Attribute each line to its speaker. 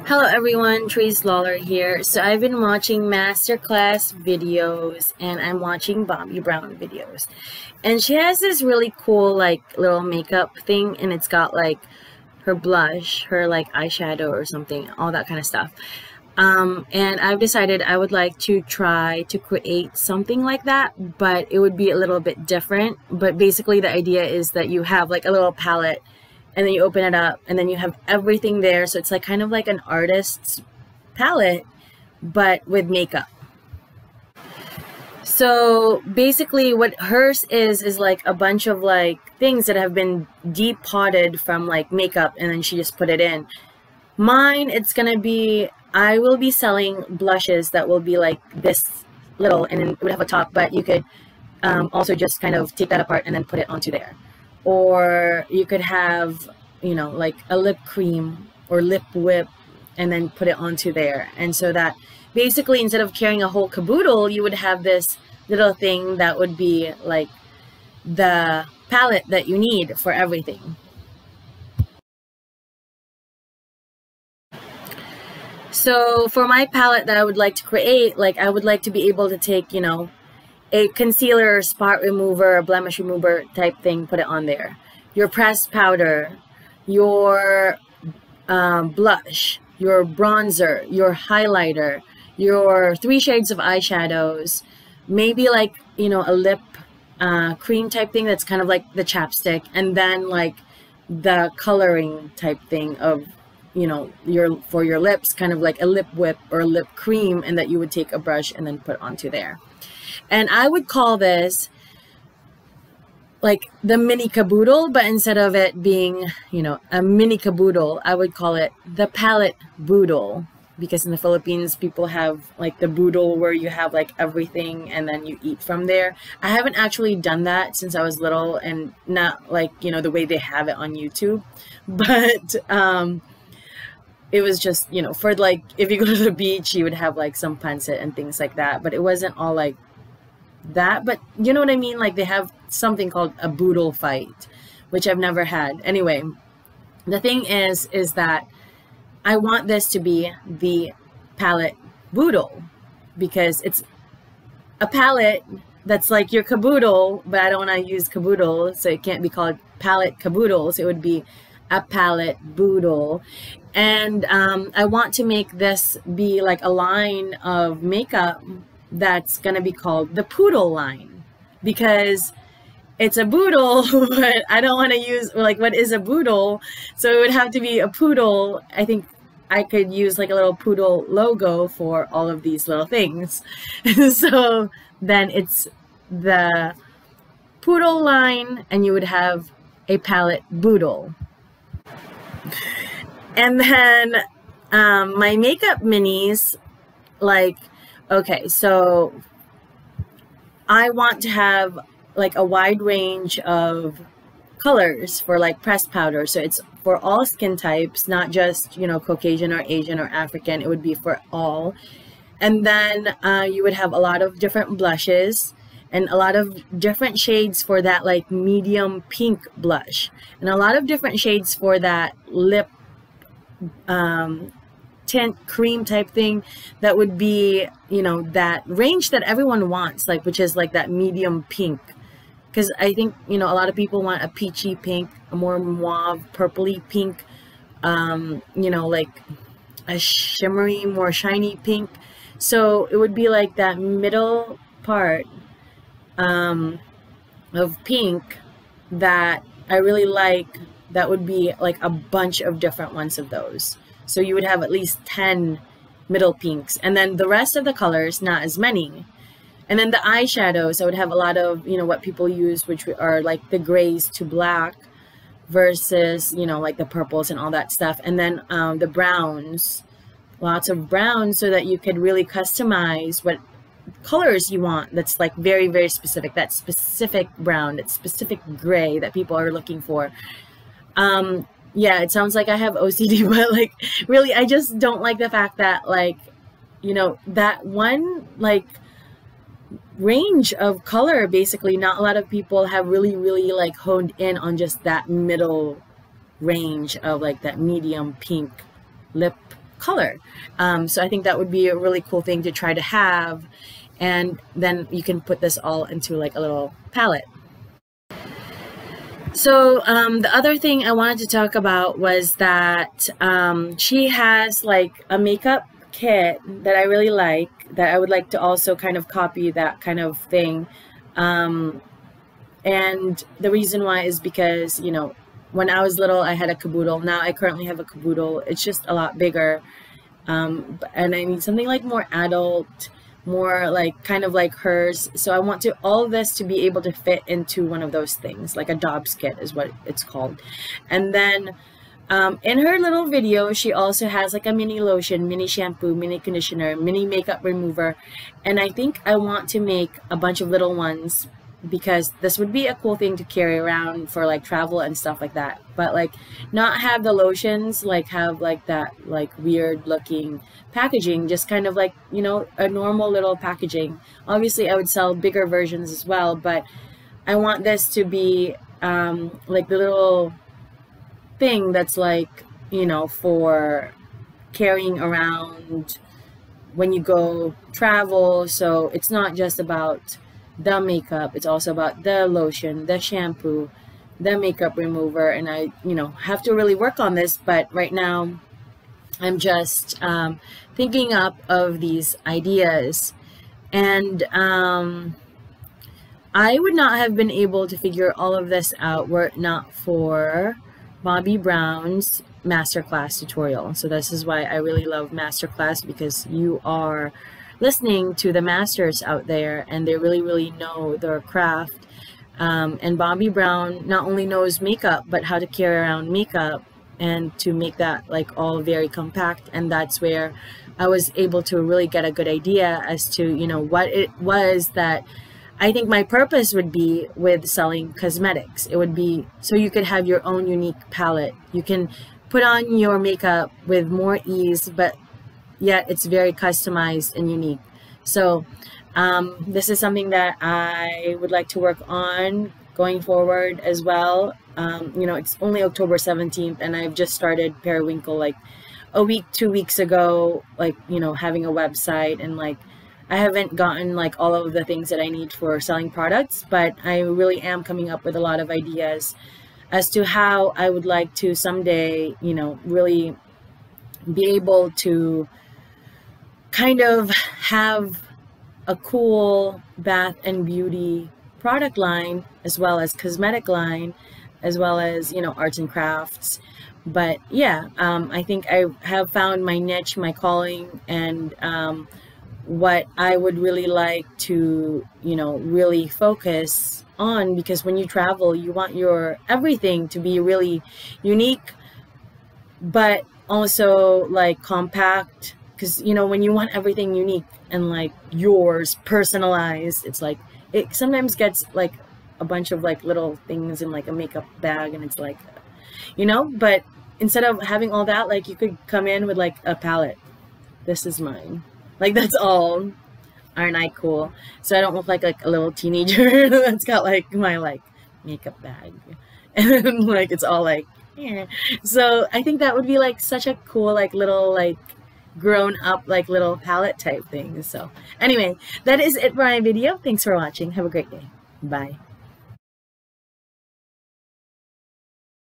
Speaker 1: Hello everyone, Trace Lawler here. So I've been watching masterclass videos and I'm watching Bobbi Brown videos. And she has this really cool like little makeup thing, and it's got like her blush, her like eyeshadow or something, all that kind of stuff. And I've decided I would like to try to create something like that, but it would be a little bit different. But basically the idea is that you have like a little palette, and then you open it up and then you have everything there. So it's like kind of like an artist's palette, but with makeup. So basically what hers is like a bunch of like things that have been depotted from like makeup, and then she just put it in. Mine, it's gonna be, I will be selling blushes that will be like this little, and then it would have a top, but you could also just kind of take that apart and then put it onto there. Or you could have, you know, like a lip cream or lip whip and then put it onto there. And so that basically instead of carrying a whole caboodle, you would have this little thing that would be like the palette that you need for everything. So for my palette that I would like to create, like I would like to be able to take, you know, a concealer, spot remover, blemish remover type thing, put it on there. Your pressed powder, your blush, your bronzer, your highlighter, your 3 shades of eyeshadows, maybe like, you know, a lip cream type thing that's kind of like the chapstick, and then like the coloring type thing of, you know, for your lips, kind of like a lip whip or a lip cream, and that you would take a brush and then put onto there. And I would call this like the mini caboodle, but instead of it being, you know, a mini caboodle, I would call it the palette boodle, because in the Philippines people have like the boodle where you have like everything and then you eat from there. I haven't actually done that since I was little, and not like, you know, the way they have it on YouTube, but it was just, you know, for like if you go to the beach you would have like some pancit and things like that, but it wasn't all like that. But you know what I mean, like they have something called a boodle fight, which I've never had. Anyway, the thing is that I want this to be the palette boodle, because it's a palette that's like your caboodle, but I don't want to use caboodle, so it can't be called palette caboodle, so it would be a palette boodle. And I want to make this be like a line of makeup that's gonna be called the Poodle line, because it's a boodle, but I don't want to use like what is a boodle, so it would have to be a poodle. I think I could use like a little poodle logo for all of these little things. So then it's the Poodle line, and you would have a palette boodle. And then my makeup minis, like, okay, so I want to have like a wide range of colors for like pressed powder. So it's for all skin types, not just, you know, Caucasian or Asian or African. It would be for all. And then you would have a lot of different blushes and a lot of different shades for that like medium pink blush, and a lot of different shades for that lip tint cream type thing that would be, you know, that range that everyone wants, like, which is like that medium pink. Because I think, you know, a lot of people want a peachy pink, a more mauve purpley pink, you know, like a shimmery, more shiny pink. So it would be like that middle part of pink that I really like. That would be like a bunch of different ones of those. So you would have at least 10 middle pinks, and then the rest of the colors, not as many. And then the eyeshadows, I would have a lot of, you know, what people use, which are like the grays to black versus, you know, like the purples and all that stuff. And then the browns, lots of browns, so that you could really customize what colors you want. That's like very, very specific, that specific brown, that specific gray that people are looking for. Yeah, it sounds like I have OCD, but like really, I just don't like the fact that, like, you know, that one like range of color, basically not a lot of people have really like honed in on just that middle range of like that medium pink lip color. So I think that would be a really cool thing to try to have, and then you can put this all into like a little palette. So the other thing I wanted to talk about was that she has like a makeup kit that I really like, that I would like to also kind of copy that kind of thing. And the reason why is because, you know, when I was little, I had a Boodle. Now I currently have a Boodle. It's just a lot bigger. And I need something like more adult, more like kind of like hers. So I want all of this to be able to fit into one of those things, like a Dobbs kit is what it's called. And then in her little video, she also has like a mini lotion, mini shampoo, mini conditioner, mini makeup remover. And I think I want to make a bunch of little ones, because this would be a cool thing to carry around for like travel and stuff like that. But like not have the lotions like have like that like weird looking packaging, just kind of like, you know, a normal little packaging. Obviously I would sell bigger versions as well, but I want this to be like the little thing that's like, you know, for carrying around when you go travel. So it's not just about the makeup, it's also about the lotion, the shampoo, the makeup remover. And I, you know, have to really work on this, but right now I'm just thinking up of these ideas. And I would not have been able to figure all of this out were it not for Bobbi Brown's masterclass tutorial. So this is why I really love masterclass, because you are listening to the masters out there, and they really know their craft. And Bobbi Brown not only knows makeup, but how to carry around makeup and to make that like all very compact. And that's where I was able to really get a good idea as to, you know, what it was that I think my purpose would be with selling cosmetics. It would be so you could have your own unique palette. You can put on your makeup with more ease, but yet it's very customized and unique. So this is something that I would like to work on going forward as well. You know, it's only October 17th, and I've just started Periwinkle like a week, 2 weeks ago, like, you know, having a website, and like I haven't gotten like all of the things that I need for selling products, but I really am coming up with a lot of ideas as to how I would like to someday, you know, really be able to kind of have a cool bath and beauty product line, as well as cosmetic line, as well as, you know, arts and crafts. But yeah, I think I have found my niche, my calling, and what I would really like to, you know, really focus on, because when you travel, you want your everything to be really unique, but also like compact. Because, you know, when you want everything unique and like yours, personalized, it's like, it sometimes gets like a bunch of like little things in like a makeup bag, and it's like, you know, but instead of having all that, like you could come in with like a palette. This is mine. Like, that's all. Aren't I cool? So I don't look like a little teenager that's got like my like makeup bag. And like it's all like, yeah. So I think that would be like such a cool like little like grown up like little palette type thing. So anyway, that is it for my video. Thanks for watching. Have a great day. Bye.